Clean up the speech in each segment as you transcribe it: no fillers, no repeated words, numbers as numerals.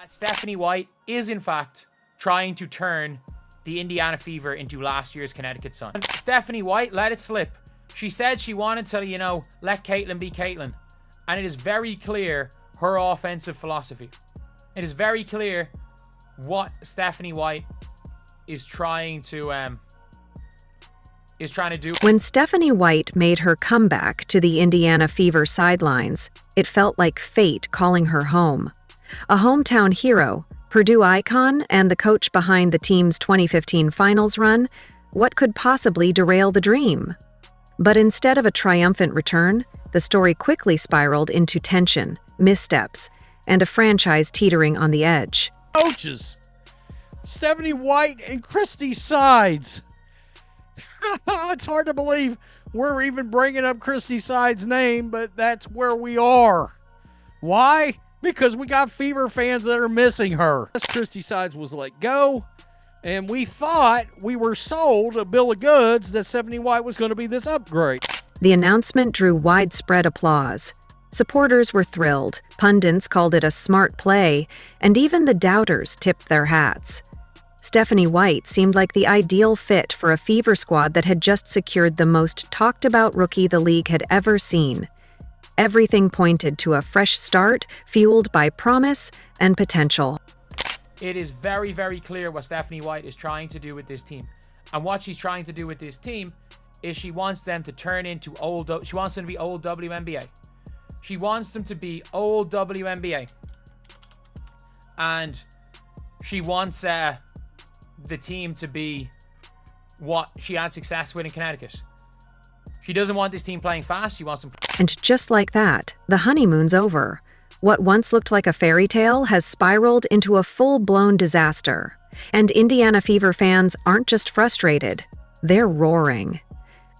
Stephanie White is, in fact, trying to turn the Indiana Fever into last year's Connecticut Sun. Stephanie White let it slip. She said she wanted to, let Caitlin be Caitlin. And it is very clear her offensive philosophy. It is very clear what Stephanie White is trying to do. When Stephanie White made her comeback to the Indiana Fever sidelines, it felt like fate calling her home. A hometown hero, Purdue icon, and the coach behind the team's 2015 finals run, what could possibly derail the dream? But instead of a triumphant return, the story quickly spiraled into tension, missteps, and a franchise teetering on the edge. Coaches, Stephanie White and Christy Sides. It's hard to believe we're even bringing up Christy Sides' name, but that's where we are. Why? Because we got Fever fans that are missing her. Christy Sides was let go, and we thought we were sold a bill of goods that Stephanie White was going to be this upgrade. The announcement drew widespread applause. Supporters were thrilled, pundits called it a smart play, and even the doubters tipped their hats. Stephanie White seemed like the ideal fit for a Fever squad that had just secured the most talked-about rookie the league had ever seen. Everything pointed to a fresh start, fueled by promise and potential. It is very, very clear what Stephanie White is trying to do with this team. And what she's trying to do with this team is she wants them to turn into she wants them to be old WNBA. She wants them to be old WNBA. And she wants the team to be what she had success with in Connecticut. She doesn't want this team playing fast. She wants them. And just like that, the honeymoon's over. What once looked like a fairy tale has spiraled into a full-blown disaster. And Indiana Fever fans aren't just frustrated, they're roaring.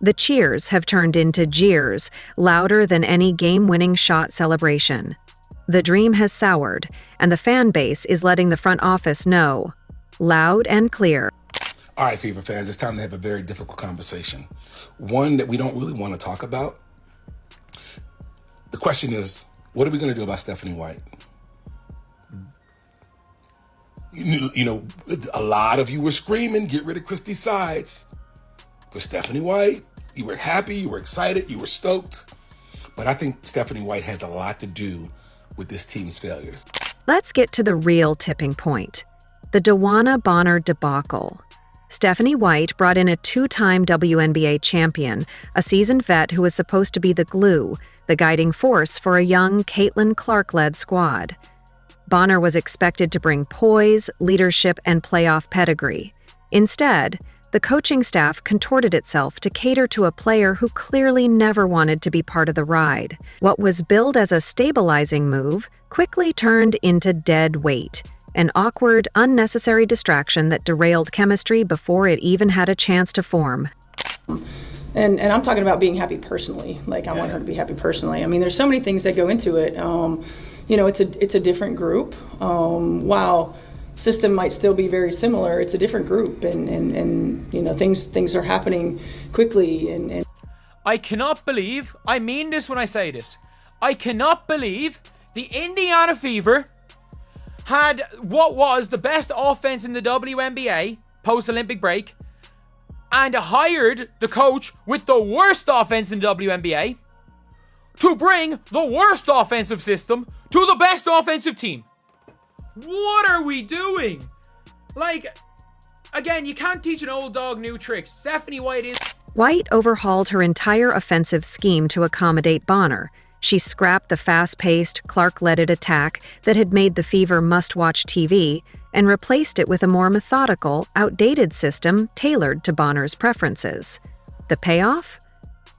The cheers have turned into jeers, louder than any game-winning shot celebration. The dream has soured, and the fan base is letting the front office know. Loud and clear. All right, Fever fans, it's time to have a very difficult conversation. One that we don't really want to talk about. The question is, what are we going to do about Stephanie White? You know, a lot of you were screaming, get rid of Christy Sides. For Stephanie White, you were happy, you were excited, you were stoked. But I think Stephanie White has a lot to do with this team's failures. Let's get to the real tipping point. The DeWanna Bonner debacle. Stephanie White brought in a two-time WNBA champion, a seasoned vet who was supposed to be the glue, the guiding force for a young Caitlin Clark-led squad. Bonner was expected to bring poise, leadership, and playoff pedigree. Instead, the coaching staff contorted itself to cater to a player who clearly never wanted to be part of the ride. What was billed as a stabilizing move quickly turned into dead weight. An awkward, unnecessary distraction that derailed chemistry before it even had a chance to form. And I'm talking about being happy personally. Like, I want her to be happy personally. I mean, there's so many things that go into it. It's a different group. While system might still be very similar, it's a different group, and things are happening quickly. And I cannot believe, I mean this when I say this, I cannot believe the Indiana Fever had what was the best offense in the WNBA post-Olympic break and hired the coach with the worst offense in WNBA to bring the worst offensive system to the best offensive team. What are we doing? Like, again, you can't teach an old dog new tricks. Stephanie White overhauled her entire offensive scheme to accommodate Bonner. She scrapped the fast-paced, Clark-led attack that had made the Fever must-watch TV and replaced it with a more methodical, outdated system tailored to Bonner's preferences. The payoff?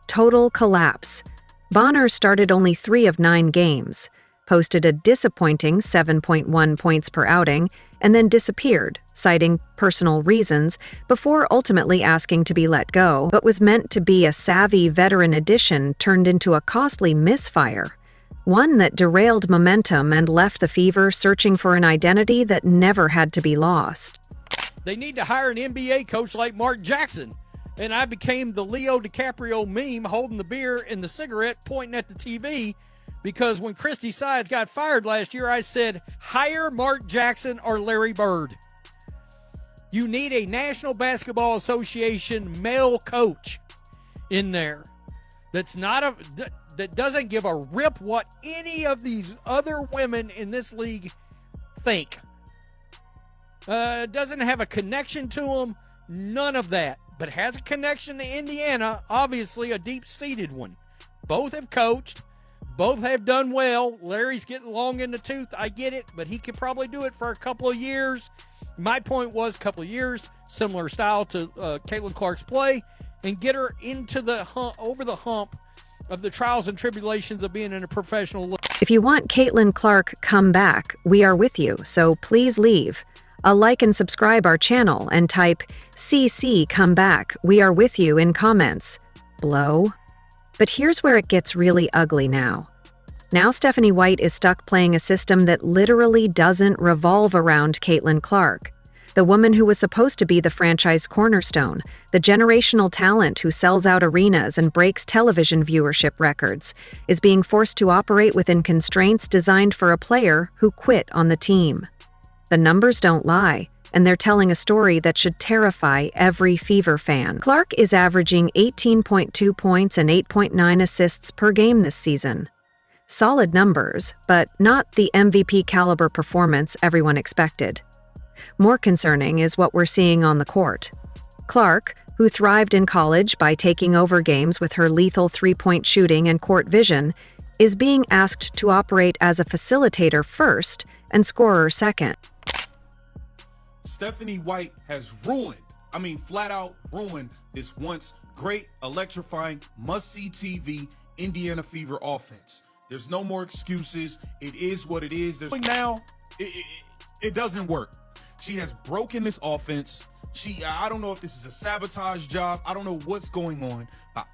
Total collapse. Bonner started only 3 of 9 games, posted a disappointing 7.1 points per outing, and then disappeared, citing personal reasons, before ultimately asking to be let go. What was meant to be a savvy veteran addition turned into a costly misfire, one that derailed momentum and left the Fever searching for an identity that never had to be lost. They need to hire an NBA coach like Mark Jackson. And I became the Leo DiCaprio meme holding the beer and the cigarette pointing at the TV Because when Christy Sides got fired last year, I said, hire Mark Jackson or Larry Bird. You need a National Basketball Association male coach in there that doesn't give a rip what any of these other women in this league think. Doesn't have a connection to them, none of that. But has a connection to Indiana, obviously a deep-seated one. Both have coached. Both have done well. Larry's getting long in the tooth. I get it, but he could probably do it for a couple of years. My point was a couple of years, similar style to Caitlin Clark's play, and get her into the over the hump of the trials and tribulations of being in a professional league. If you want Caitlin Clark come back, we are with you, so please leave. Like and subscribe our channel and type CC come back, we are with you in comments. Blow. But here's where it gets really ugly now. Now Stephanie White is stuck playing a system that literally doesn't revolve around Caitlin Clark. The woman who was supposed to be the franchise cornerstone, the generational talent who sells out arenas and breaks television viewership records, is being forced to operate within constraints designed for a player who quit on the team. The numbers don't lie, and they're telling a story that should terrify every Fever fan. Clark is averaging 18.2 points and 8.9 assists per game this season. Solid numbers, but not the MVP caliber performance everyone expected. More concerning is what we're seeing on the court. Clark, who thrived in college by taking over games with her lethal three-point shooting and court vision, is being asked to operate as a facilitator first and scorer second. Stephanie White has flat out ruined this once great, electrifying, must-see TV Indiana Fever offense. There's no more excuses. It is what it is. It doesn't work. She has broken this offense. I don't know if this is a sabotage job. I don't know what's going on.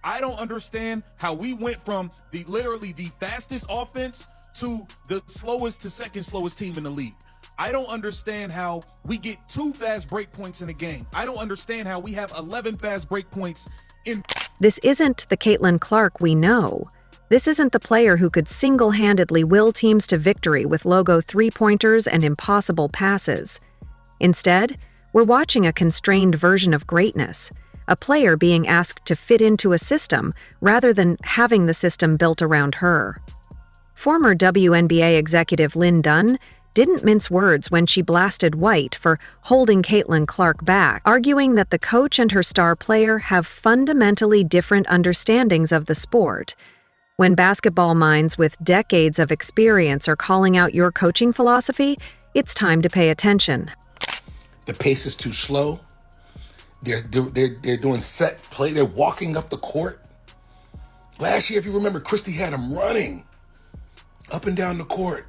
I don't understand how we went from literally the fastest offense to the slowest to second slowest team in the league. I don't understand how we get 2 fast break points in a game. I don't understand how we have 11 fast break points in. This isn't the Caitlin Clark we know. This isn't the player who could single-handedly will teams to victory with logo three-pointers and impossible passes. Instead, we're watching a constrained version of greatness, a player being asked to fit into a system rather than having the system built around her. Former WNBA executive Lynn Dunn didn't mince words when she blasted White for holding Caitlin Clark back, arguing that the coach and her star player have fundamentally different understandings of the sport. When basketball minds with decades of experience are calling out your coaching philosophy, it's time to pay attention. The pace is too slow. They're doing set play. They're walking up the court. Last year, if you remember, Christy had them running up and down the court.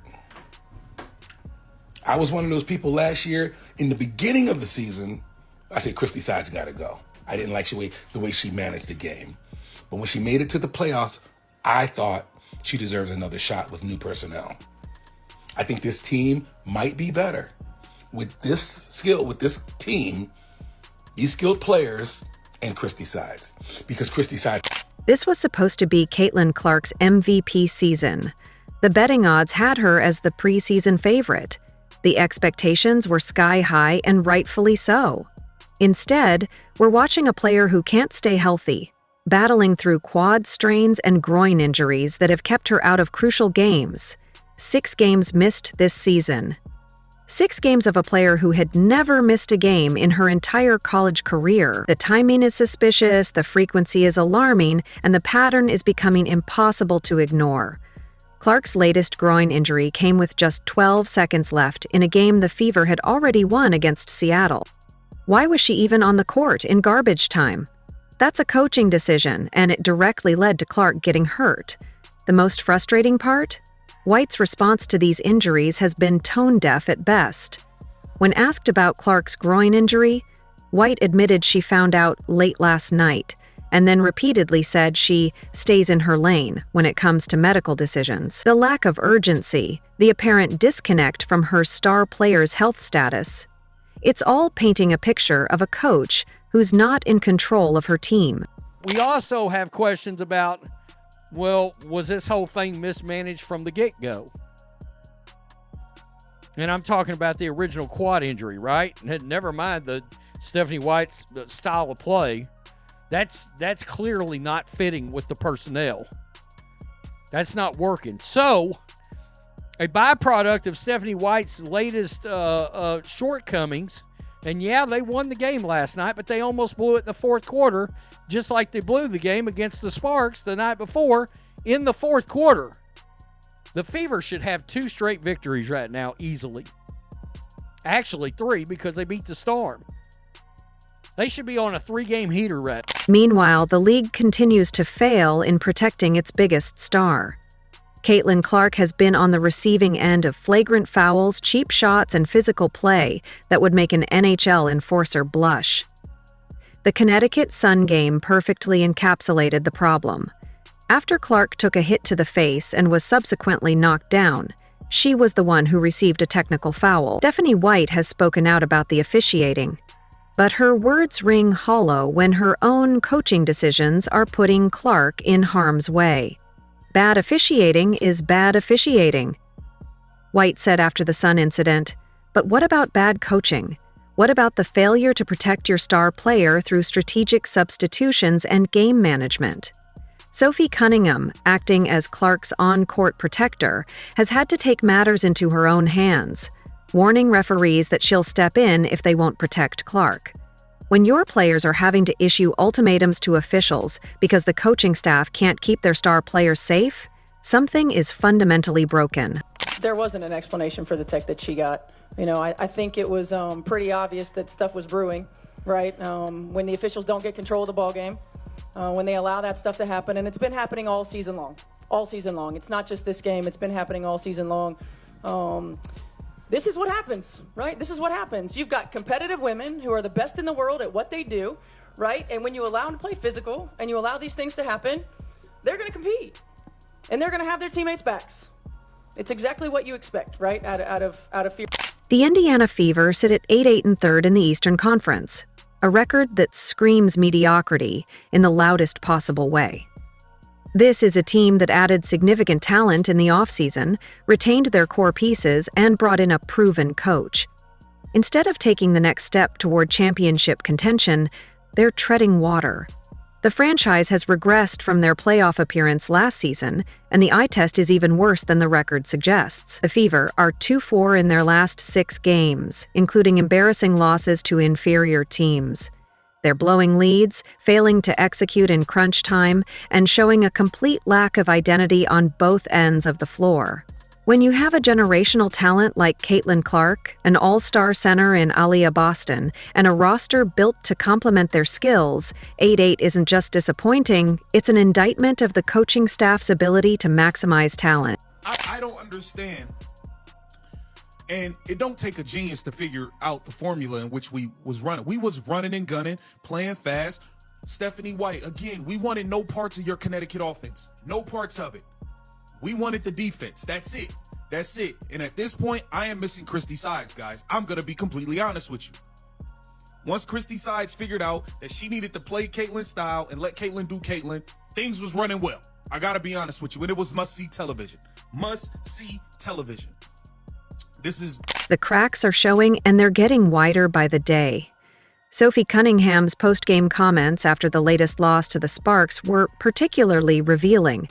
I was one of those people last year in the beginning of the season. I said, Christy Sides got to go. I didn't like the way she managed the game. But when she made it to the playoffs, I thought she deserves another shot with new personnel. I think this team might be better with this skill, with this team, these skilled players, and Christy Sides. Because Christy Sides. This was supposed to be Caitlin Clark's MVP season. The betting odds had her as the preseason favorite. The expectations were sky high, and rightfully so. Instead, we're watching a player who can't stay healthy, battling through quad strains and groin injuries that have kept her out of crucial games. 6 games missed this season. 6 games of a player who had never missed a game in her entire college career. The timing is suspicious, the frequency is alarming, and the pattern is becoming impossible to ignore. Clark's latest groin injury came with just 12 seconds left in a game the Fever had already won against Seattle. Why was she even on the court in garbage time? That's a coaching decision, and it directly led to Clark getting hurt. The most frustrating part? White's response to these injuries has been tone-deaf at best. When asked about Clark's groin injury, White admitted she found out late last night, and then repeatedly said she stays in her lane when it comes to medical decisions. The lack of urgency, the apparent disconnect from her star player's health status. It's all painting a picture of a coach who's not in control of her team. We also have questions about Well, was this whole thing mismanaged from the get-go? And I'm talking about the original quad injury, right? Never mind the Stephanie White's style of play. That's clearly not fitting with the personnel. That's not working. So, a byproduct of Stephanie White's latest shortcomings, and yeah, they won the game last night, but they almost blew it in the fourth quarter, just like they blew the game against the Sparks the night before in the fourth quarter. The Fever should have 2 straight victories right now, easily. Actually, 3, because they beat the Storm. They should be on a 3-game heater right now. Meanwhile, the league continues to fail in protecting its biggest star. Caitlin Clark has been on the receiving end of flagrant fouls, cheap shots, and physical play that would make an NHL enforcer blush. The Connecticut Sun game perfectly encapsulated the problem. After Clark took a hit to the face and was subsequently knocked down, she was the one who received a technical foul. Stephanie White has spoken out about the officiating, but her words ring hollow when her own coaching decisions are putting Clark in harm's way. Bad officiating is bad officiating. White said after the Sun incident, but what about bad coaching? What about the failure to protect your star player through strategic substitutions and game management? Sophie Cunningham, acting as Clark's on-court protector, has had to take matters into her own hands, warning referees that she'll step in if they won't protect Clark. When your players are having to issue ultimatums to officials because the coaching staff can't keep their star players safe, something is fundamentally broken. There wasn't an explanation for the tech that she got. I think it was pretty obvious that stuff was brewing, right? When the officials don't get control of the ball game, when they allow that stuff to happen, and it's been happening all season long. All season long. It's not just this game. It's been happening all season long. This is what happens, right? This is what happens. You've got competitive women who are the best in the world at what they do, right? And when you allow them to play physical and you allow these things to happen, they're going to compete. And they're going to have their teammates' backs. It's exactly what you expect, right? Out of fear. The Indiana Fever sit at 8-3 in the Eastern Conference, a record that screams mediocrity in the loudest possible way. This is a team that added significant talent in the offseason, retained their core pieces, and brought in a proven coach. Instead of taking the next step toward championship contention, they're treading water. The franchise has regressed from their playoff appearance last season, and the eye test is even worse than the record suggests. The Fever are 2-4 in their last 6 games, including embarrassing losses to inferior teams. They're blowing leads, failing to execute in crunch time, and showing a complete lack of identity on both ends of the floor. When you have a generational talent like Caitlin Clark, an all-star center in Aliyah Boston, and a roster built to complement their skills, 8-8 isn't just disappointing, it's an indictment of the coaching staff's ability to maximize talent. I don't understand. And it don't take a genius to figure out the formula in which we was running. We was running and gunning, playing fast. Stephanie White, again, we wanted no parts of your Connecticut offense. No parts of it. We wanted the defense. That's it. That's it. And at this point, I am missing Christy Sides, guys. I'm going to be completely honest with you. Once Christy Sides figured out that she needed to play Caitlin's style and let Caitlin do Caitlin, things was running well. I got to be honest with you. And it was must-see television. Must-see television. The cracks are showing, and they're getting wider by the day. Sophie Cunningham's post-game comments after the latest loss to the Sparks were particularly revealing.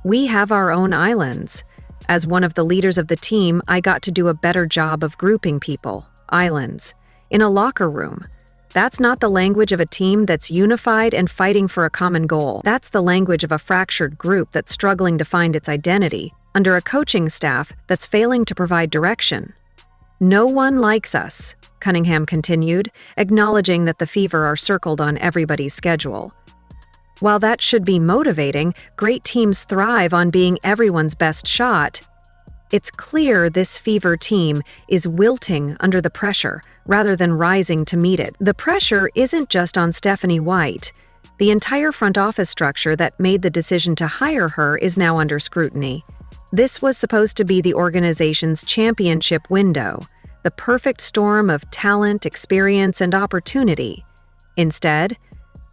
We have our own islands. As one of the leaders of the team, I got to do a better job of grouping people, islands, in a locker room. That's not the language of a team that's unified and fighting for a common goal. That's the language of a fractured group that's struggling to find its identity under a coaching staff that's failing to provide direction. No one likes us, Cunningham continued, acknowledging that the Fever are circled on everybody's schedule. While that should be motivating, great teams thrive on being everyone's best shot. It's clear this Fever team is wilting under the pressure rather than rising to meet it. The pressure isn't just on Stephanie White. The entire front office structure that made the decision to hire her is now under scrutiny. This was supposed to be the organization's championship window, the perfect storm of talent, experience, and opportunity. Instead,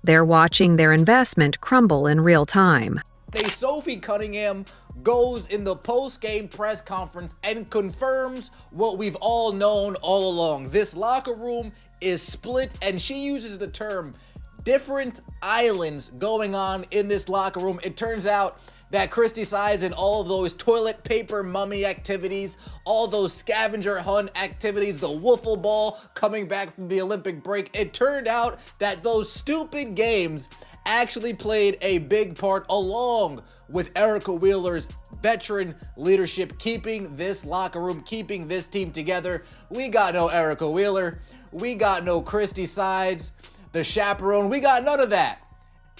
they're watching their investment crumble in real time. Sophie Cunningham goes in the post-game press conference and confirms what we've all known all along. This locker room is split, and she uses the term different islands going on in this locker room. It turns out that Christy Sides and all of those toilet paper mummy activities, all those scavenger hunt activities, the wiffle ball coming back from the Olympic break, it turned out that those stupid games actually played a big part, along with Erica Wheeler's veteran leadership, keeping this locker room, keeping this team together. We got no Erica Wheeler. We got no Christy Sides, the chaperone. We got none of that.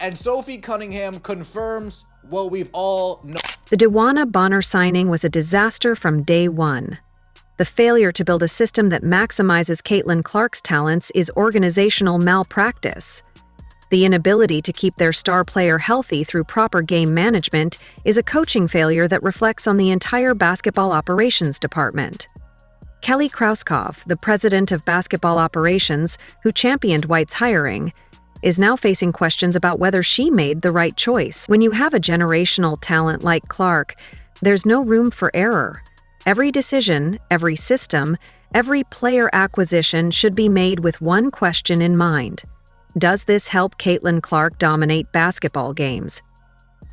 And Sophie Cunningham confirms what we've all known. The DeWanna Bonner signing was a disaster from day one. The failure to build a system that maximizes Caitlin Clark's talents is organizational malpractice. The inability to keep their star player healthy through proper game management is a coaching failure that reflects on the entire basketball operations department. Kelly Krauskopf, the president of basketball operations, who championed White's hiring, is now facing questions about whether she made the right choice. When you have a generational talent like Clark, there's no room for error. Every decision, every system, every player acquisition should be made with one question in mind. Does this help Caitlin Clark dominate basketball games?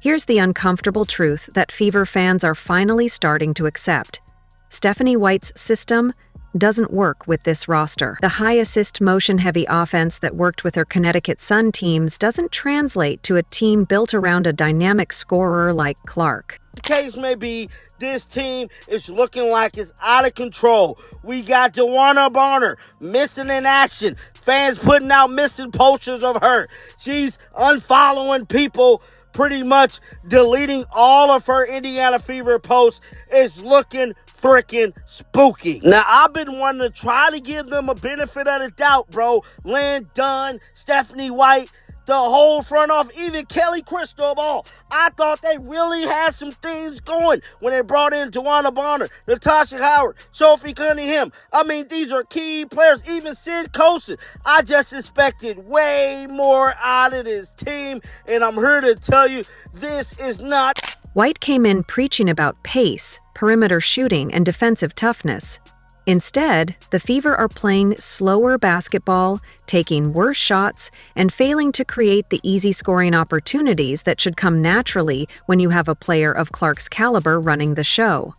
Here's the uncomfortable truth that Fever fans are finally starting to accept. Stephanie White's system doesn't work with this roster. The high-assist, motion-heavy offense that worked with her Connecticut Sun teams doesn't translate to a team built around a dynamic scorer like Clark. The case may be, this team is looking like it's out of control. We got DeWanna Bonner missing in action. Fans putting out missing posters of her. She's unfollowing people, pretty much deleting all of her Indiana Fever posts. It's looking freaking spooky. Now, I've been wanting to try to give them a benefit of the doubt, bro. Lynn Dunn, Stephanie White, the whole front office, even Kelly Cristobal. I thought they really had some things going when they brought in DeWanna Bonner, Natasha Howard, Sophie Cunningham. I mean, these are key players, even Sid Coulson. I just expected way more out of this team, and I'm here to tell you, this is not. White came in preaching about pace, perimeter shooting, and defensive toughness. Instead, the Fever are playing slower basketball, taking worse shots, and failing to create the easy scoring opportunities that should come naturally when you have a player of Clark's caliber running the show.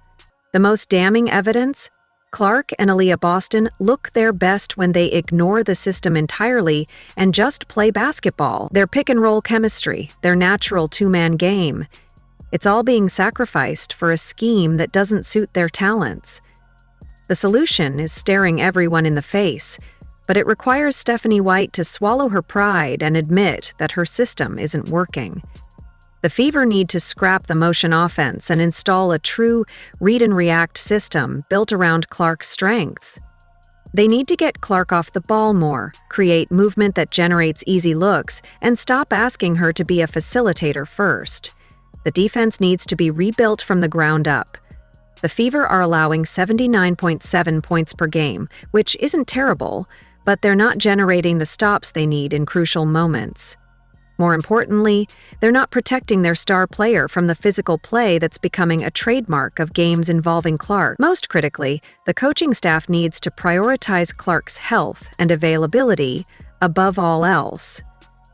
The most damning evidence? Clark and Aaliyah Boston look their best when they ignore the system entirely and just play basketball. Their pick-and-roll chemistry, their natural two-man game. It's all being sacrificed for a scheme that doesn't suit their talents. The solution is staring everyone in the face, but it requires Stephanie White to swallow her pride and admit that her system isn't working. The Fever need to scrap the motion offense and install a true read-and-react system built around Clark's strengths. They need to get Clark off the ball more, create movement that generates easy looks, and stop asking her to be a facilitator first. The defense needs to be rebuilt from the ground up. The Fever are allowing 79.7 points per game, which isn't terrible, but they're not generating the stops they need in crucial moments. More importantly, they're not protecting their star player from the physical play that's becoming a trademark of games involving Clark. Most critically, the coaching staff needs to prioritize Clark's health and availability above all else.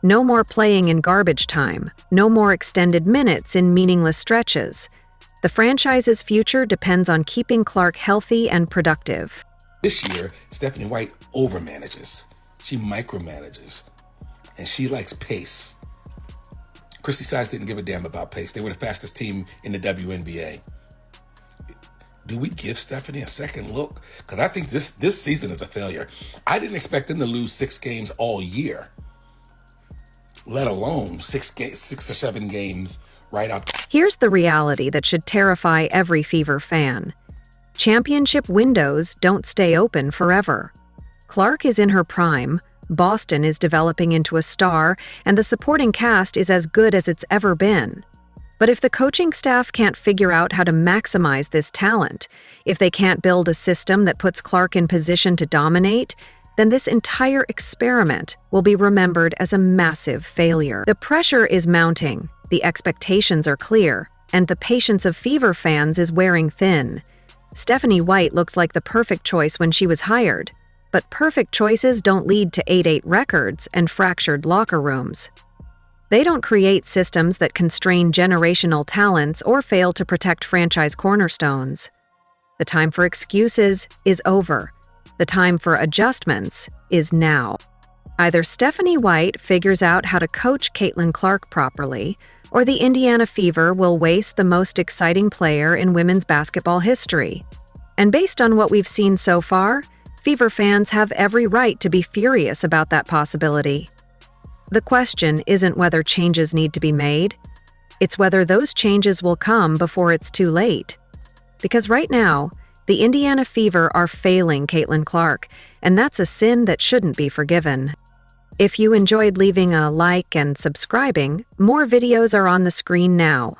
No more playing in garbage time, no more extended minutes in meaningless stretches. The franchise's future depends on keeping Clark healthy and productive. This year, Stephanie White overmanages. She micromanages. And she likes pace. Christy Sides didn't give a damn about pace. They were the fastest team in the WNBA. Do we give Stephanie a second look? Because I think this season is a failure. I didn't expect them to lose 6 games all year, let alone 6 or 7 games right out. Here's the reality that should terrify every Fever fan. Championship windows don't stay open forever. Clark is in her prime, Boston is developing into a star, and the supporting cast is as good as it's ever been. But if the coaching staff can't figure out how to maximize this talent, if they can't build a system that puts Clark in position to dominate, then this entire experiment will be remembered as a massive failure. The pressure is mounting. the expectations are clear, and the patience of Fever fans is wearing thin. Stephanie White looked like the perfect choice when she was hired, but perfect choices don't lead to 8-8 records and fractured locker rooms. They don't create systems that constrain generational talents or fail to protect franchise cornerstones. The time for excuses is over. The time for adjustments is now. Either Stephanie White figures out how to coach Caitlin Clark properly, or the Indiana Fever will waste the most exciting player in women's basketball history. And based on what we've seen so far, Fever fans have every right to be furious about that possibility. The question isn't whether changes need to be made, it's whether those changes will come before it's too late. Because right now, the Indiana Fever are failing Caitlin Clark, and that's a sin that shouldn't be forgiven. If you enjoyed leaving a like and subscribing, more videos are on the screen now.